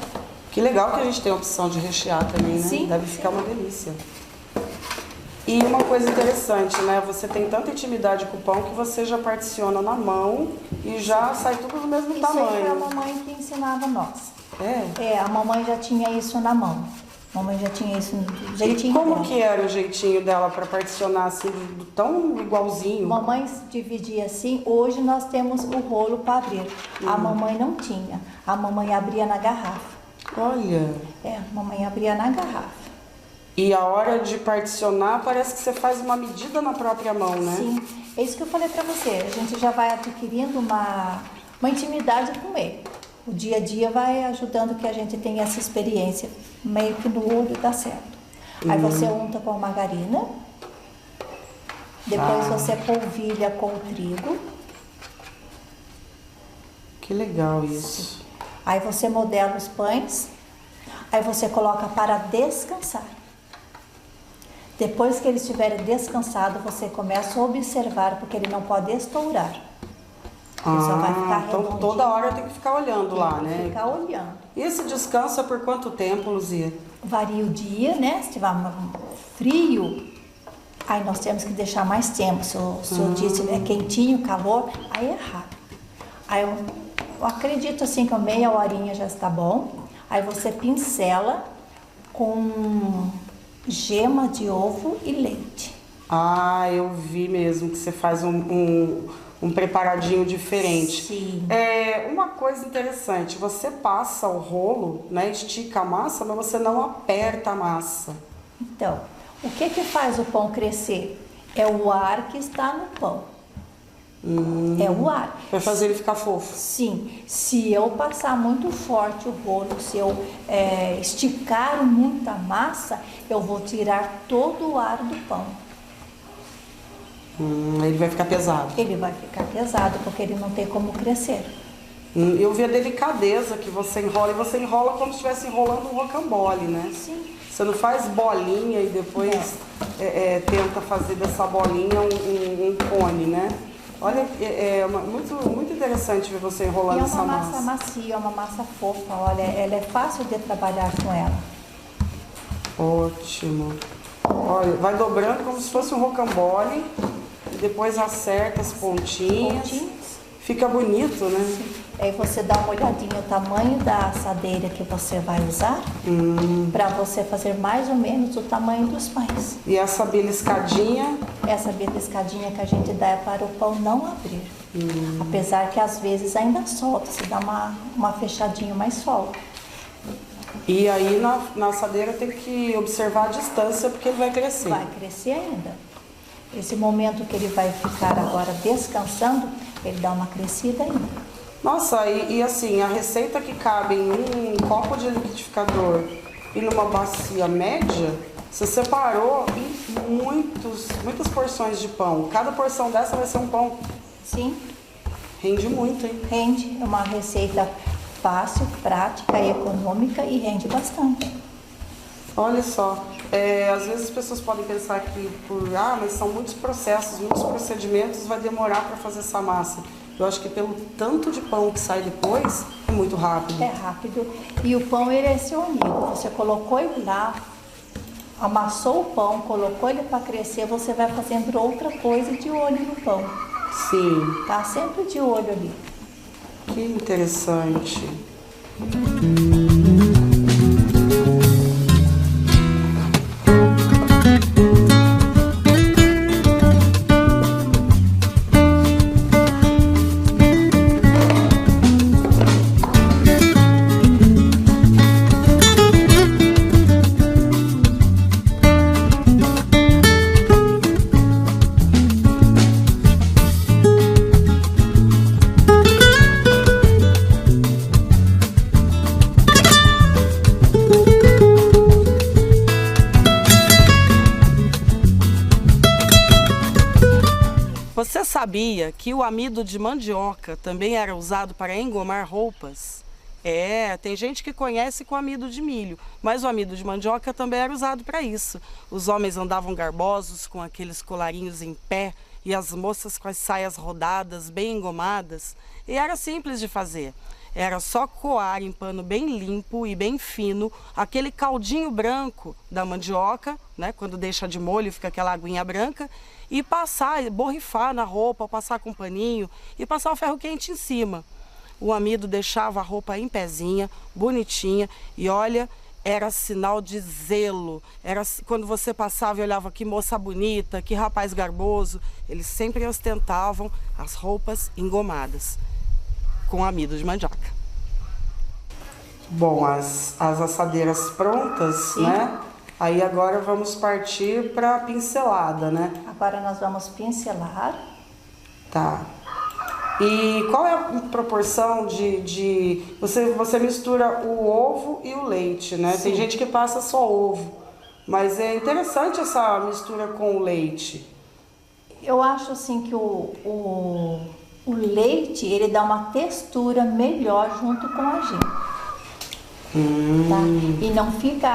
Que legal que a gente tem a opção de rechear também, né? Sim. Deve ficar uma delícia. E uma coisa interessante, né? Você tem tanta intimidade com o pão que você já particiona na mão e já sai tudo do mesmo tamanho. Isso aí foi a mamãe que ensinava nós. É? A mamãe já tinha isso na mão. A mamãe já tinha isso no jeitinho Como dela. que era o jeitinho dela para particionar assim, tão igualzinho? Mamãe dividia assim. Hoje nós temos o rolo para abrir. A mamãe não tinha. A mamãe abria na garrafa. Olha. A mamãe abria na garrafa. E a hora de particionar, parece que você faz uma medida na própria mão, né? Sim, é isso que eu falei para você. A gente já vai adquirindo uma intimidade com ele. O dia a dia vai ajudando que a gente tenha essa experiência, meio que no olho dá certo. Aí você unta com a margarina, depois você polvilha com o trigo. Que legal isso. Aí você modela os pães, aí você coloca para descansar. Depois que eles estiverem descansados, você começa a observar, porque ele não pode estourar. Ele só vai ficar então redondinho. toda hora tem que ficar olhando lá, né? Ficar olhando. E esse descanso é por quanto tempo, Luzia? Varia o dia, né? Se tiver frio, aí nós temos que deixar mais tempo. Se o dia estiver quentinho, calor, aí é rápido. Aí eu acredito assim que meia horinha já está bom. Aí você pincela com gema de ovo e leite. Eu vi mesmo que você faz um preparadinho diferente. Sim. Uma coisa interessante, você passa o rolo, né, estica a massa, mas você não aperta a massa. Então, o que faz o pão crescer? É o ar que está no pão. É o ar. Vai fazer ele ficar fofo. Sim. Se eu passar muito forte o rolo, se eu esticar muito a massa, eu vou tirar todo o ar do pão. Ele vai ficar pesado. Ele vai ficar pesado, porque ele não tem como crescer. Eu vi a delicadeza que você enrola, e você enrola como se estivesse enrolando um rocambole, né? Sim. Você não faz bolinha e depois tenta fazer dessa bolinha um cone, né? Olha, muito interessante ver você enrolando essa massa. E é uma massa macia, é uma massa fofa, olha, ela é fácil de trabalhar com ela. Ótimo. Olha, vai dobrando como se fosse um rocambole. E depois acerta as pontinhas. Fica bonito, né? Sim. Aí você dá uma olhadinha no tamanho da assadeira que você vai usar, para você fazer mais ou menos o tamanho dos pães. E essa beliscadinha? Essa beliscadinha que a gente dá é para o pão não abrir. Apesar que às vezes ainda solta, você dá uma fechadinha, mas solta. E aí na assadeira tem que observar a distância, porque ele vai crescer. Vai crescer ainda. Esse momento que ele vai ficar agora descansando, ele dá uma crescida ainda. Nossa, e assim, a receita que cabe em um copo de liquidificador e numa bacia média, você separou em muitas porções de pão. Cada porção dessa vai ser um pão. Sim. Rende muito, hein? Rende, é uma receita fácil, prática, econômica e rende bastante. Olha só, às vezes as pessoas podem pensar que mas são muitos processos, muitos procedimentos, vai demorar para fazer essa massa. Eu acho que pelo tanto de pão que sai depois, é muito rápido. É rápido. E o pão, ele é seu amigo. Você colocou ele lá, amassou o pão, colocou ele para crescer, você vai fazendo outra coisa de olho no pão. Sim. Tá sempre de olho ali. Que interessante. Você sabia que o amido de mandioca também era usado para engomar roupas? Tem gente que conhece com amido de milho, mas o amido de mandioca também era usado para isso. Os homens andavam garbosos com aqueles colarinhos em pé e as moças com as saias rodadas, bem engomadas. E era simples de fazer. Era só coar em pano bem limpo e bem fino aquele caldinho branco da mandioca, né? Quando deixa de molho fica aquela aguinha branca, e passar, borrifar na roupa, passar com um paninho e passar o ferro quente em cima. O amido deixava a roupa em pezinha, bonitinha, e olha, era sinal de zelo. Era quando você passava e olhava, que moça bonita, que rapaz garboso, eles sempre ostentavam as roupas engomadas com amido de mandioca. Bom, as assadeiras prontas, sim, né? Aí agora vamos partir para a pincelada, né? Agora nós vamos pincelar. Tá. E qual é a proporção você mistura o ovo e o leite, né? Sim. Tem gente que passa só ovo, mas é interessante essa mistura com o leite. Eu acho assim que o leite, ele dá uma textura melhor junto com a gema. Tá? E não fica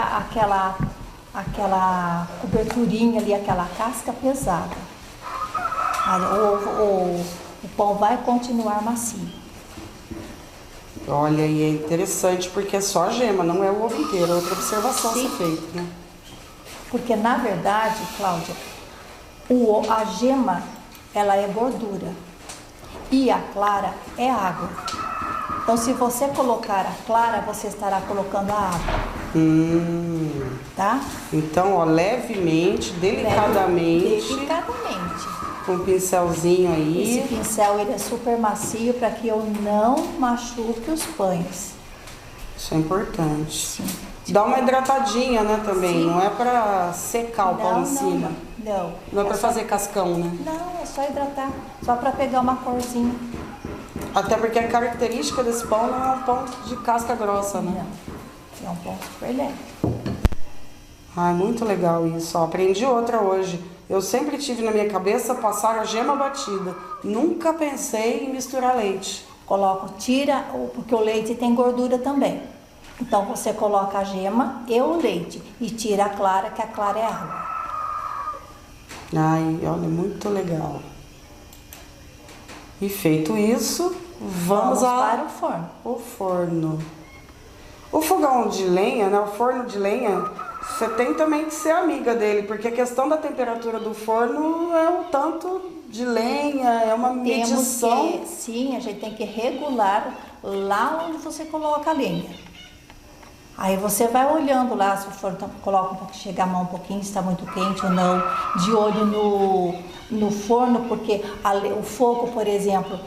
aquela coberturinha ali, aquela casca pesada. O pão vai continuar macio. Olha, e é interessante porque é só a gema, não é o ovo inteiro. Outra observação a ser feita, né? Porque na verdade, Cláudia, a gema, ela é gordura e a clara é água. Então, se você colocar a clara, você estará colocando a água. Tá? Então, ó, levemente, delicadamente. Delicadamente. Com um pincelzinho aí. Esse pincel, ele é super macio para que eu não machuque os pães. Isso é importante. Sim. Dá uma hidratadinha, né, também. Sim. Não é para secar o pão em cima. Não é para fazer cascão, né? Não, é só hidratar. Só para pegar uma corzinha. Até porque a característica desse pão não é um pão de casca grossa, né? Não, é um pão super leve. Ai, muito legal isso. Ó, aprendi outra hoje. Eu sempre tive na minha cabeça passar a gema batida. Nunca pensei em misturar leite. Porque o leite tem gordura também. Então você coloca a gema e o leite e tira a clara, que a clara é água. Ai, olha, muito legal. E feito isso, vamos para o forno. O forno. O fogão de lenha, né? O forno de lenha, você tem também que ser amiga dele, porque a questão da temperatura do forno é um tanto de lenha, é uma medição. Sim, a gente tem que regular lá onde você coloca a lenha. Aí você vai olhando lá, se o forno chega a mão um pouquinho, se está muito quente ou não, de olho no forno, porque o fogo, por exemplo,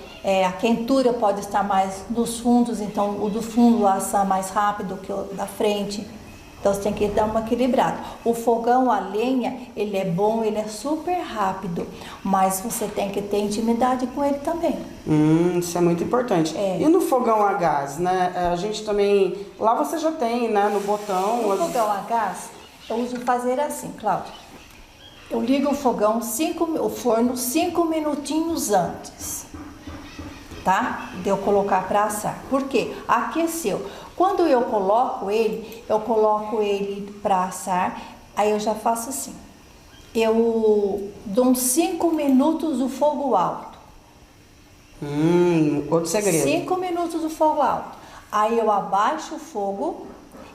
a quentura pode estar mais nos fundos, então o do fundo assa mais rápido que o da frente. Então você tem que dar uma equilibrada. O fogão a lenha, ele é bom, ele é super rápido, mas você tem que ter intimidade com ele também. Isso é muito importante. E no fogão a gás, né? A gente também, lá você já tem, né, no botão. No fogão a gás, eu uso fazer assim, Cláudia. Eu ligo o forno 5 minutinhos antes. tá? De eu colocar para assar. Por quê? Aqueceu. Quando eu coloco ele para assar, aí eu já faço assim. Eu dou uns 5 minutos do fogo alto. Outro segredo. 5 minutos do fogo alto. Aí eu abaixo o fogo,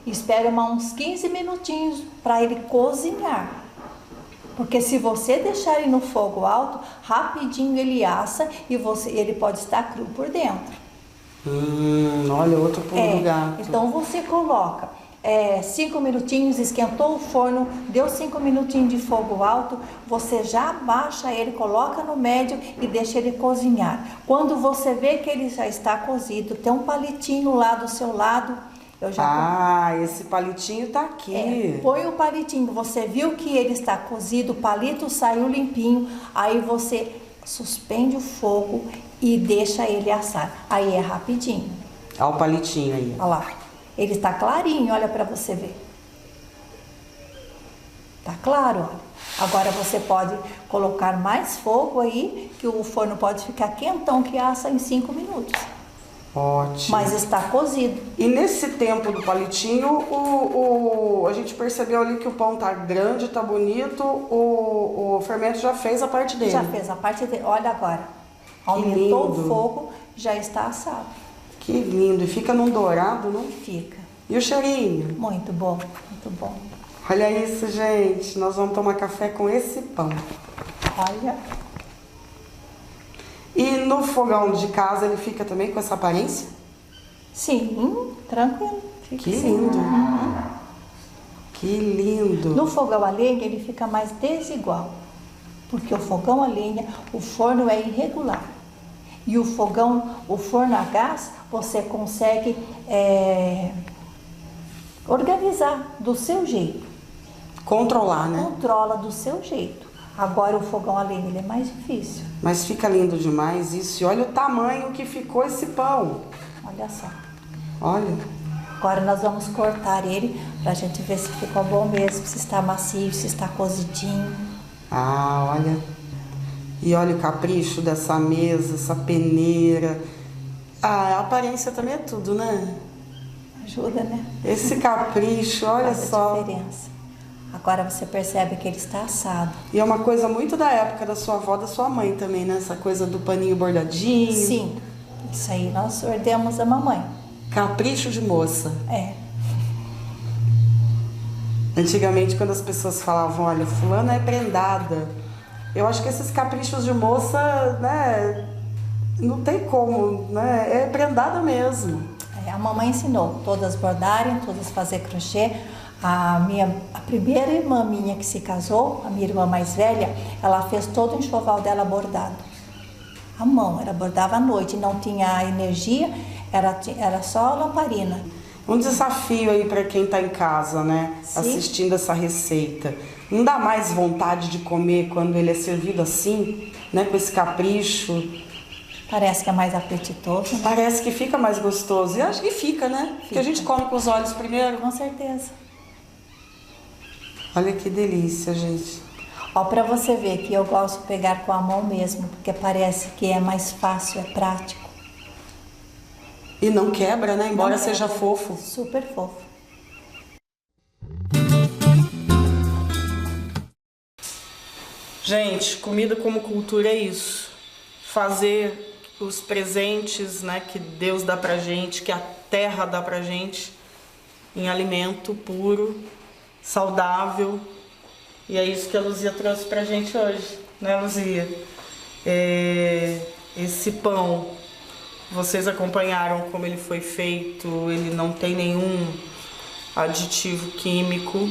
espero uns 15 minutinhos para ele cozinhar. Porque se você deixar ele no fogo alto, rapidinho ele assa e ele pode estar cru por dentro. Olha, outro pulo do gato. Então você coloca 5 minutinhos, esquentou o forno, deu 5 minutinhos de fogo alto, você já abaixa ele, coloca no médio e deixa ele cozinhar. Quando você vê que ele já está cozido, tem um palitinho lá do seu lado. Esse palitinho tá aqui. Põe o palitinho, você viu que ele está cozido, o palito saiu limpinho, aí você suspende o fogo e deixa ele assar. Aí é rapidinho. Olha o palitinho aí. Olha lá, ele está clarinho, olha para você ver. Tá claro, olha. Agora você pode colocar mais fogo aí, que o forno pode ficar quentão, que assa em 5 minutos. Ótimo. Mas está cozido. E nesse tempo do palitinho, a gente percebeu ali que o pão tá grande, tá bonito, o fermento já fez a parte dele. Já fez a parte dele. Olha agora. Aumentou o fogo, já está assado. Que lindo. E fica num dourado, não? Fica. E o cheirinho? Muito bom, muito bom. Olha isso, gente. Nós vamos tomar café com esse pão. Olha. E no fogão de casa ele fica também com essa aparência? Sim, tranquilo. Fica que lindo. Que lindo. No fogão a lenha ele fica mais desigual. Porque o fogão a lenha, o forno é irregular. E o forno a gás, você consegue organizar do seu jeito. Controlar, né? Controla do seu jeito. Agora o fogão a lenha ele é mais difícil. Mas fica lindo demais isso. E olha o tamanho que ficou esse pão. Olha só. Olha. Agora nós vamos cortar ele pra gente ver se ficou bom mesmo, se está macio, se está cozidinho. Olha. E olha o capricho dessa mesa, essa peneira. A aparência também é tudo, né? Ajuda, né? Esse capricho, olha só. Faz a diferença. Agora você percebe que ele está assado. E é uma coisa muito da época da sua avó, da sua mãe também, né? Essa coisa do paninho bordadinho. Sim, isso aí nós herdamos da mamãe. Capricho de moça. Antigamente, quando as pessoas falavam, olha, fulana é prendada, eu acho que esses caprichos de moça, né, não tem como, né? É prendada mesmo. A mamãe ensinou todas bordarem, todas fazer crochê. A primeira irmã minha que se casou, a minha irmã mais velha, ela fez todo o enxoval dela bordado. À mão, ela bordava à noite, não tinha energia, era só lamparina. Um desafio aí para quem está em casa, né? Sim. Assistindo essa receita. Não dá mais vontade de comer quando ele é servido assim, né? Com esse capricho. Parece que é mais apetitoso. Né? Parece que fica mais gostoso. E acho que fica, né? Porque a gente come com os olhos primeiro. Com certeza. Olha que delícia, gente. Ó, pra você ver que eu gosto de pegar com a mão mesmo, porque parece que é mais fácil, é prático. E não quebra, né? Embora não seja quebra. fofo. Super fofo. Gente, comida como cultura é isso. Fazer os presentes, né, que Deus dá pra gente, que a terra dá pra gente, em alimento puro, saudável. E é isso que a Luzia trouxe pra gente hoje, né, Luzia? Esse pão, vocês acompanharam como ele foi feito, ele não tem nenhum aditivo químico,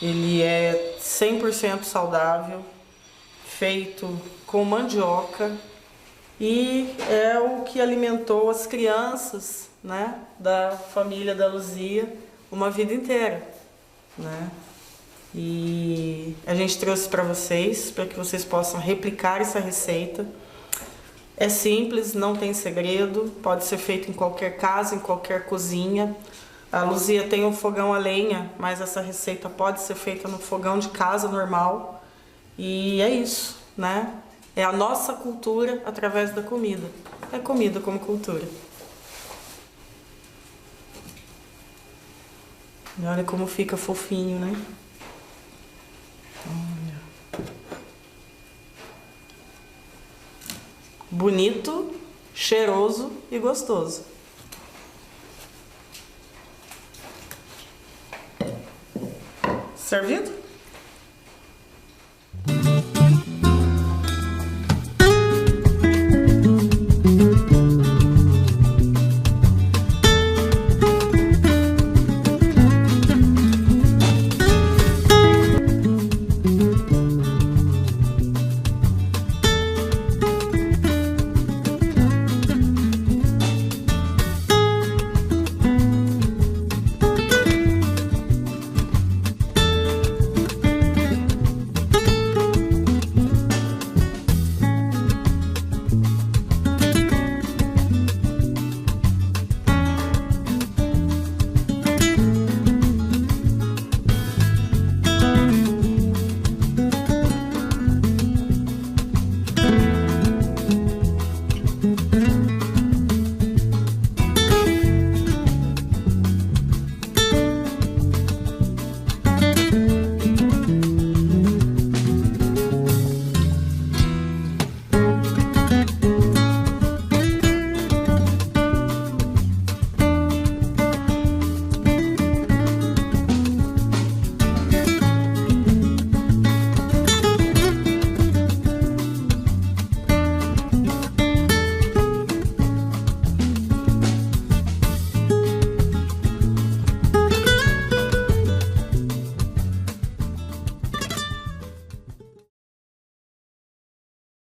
ele é 100% saudável, feito com mandioca e é o que alimentou as crianças, né, da família da Luzia uma vida inteira, né? E a gente trouxe para vocês, para que vocês possam replicar essa receita. É simples, não tem segredo, pode ser feito em qualquer casa, em qualquer cozinha. A Luzia tem um fogão a lenha, mas essa receita pode ser feita no fogão de casa normal. E é isso, né? É a nossa cultura através da comida. é comida como cultura. E olha como fica fofinho, né? Olha. Bonito, cheiroso e gostoso. Servido?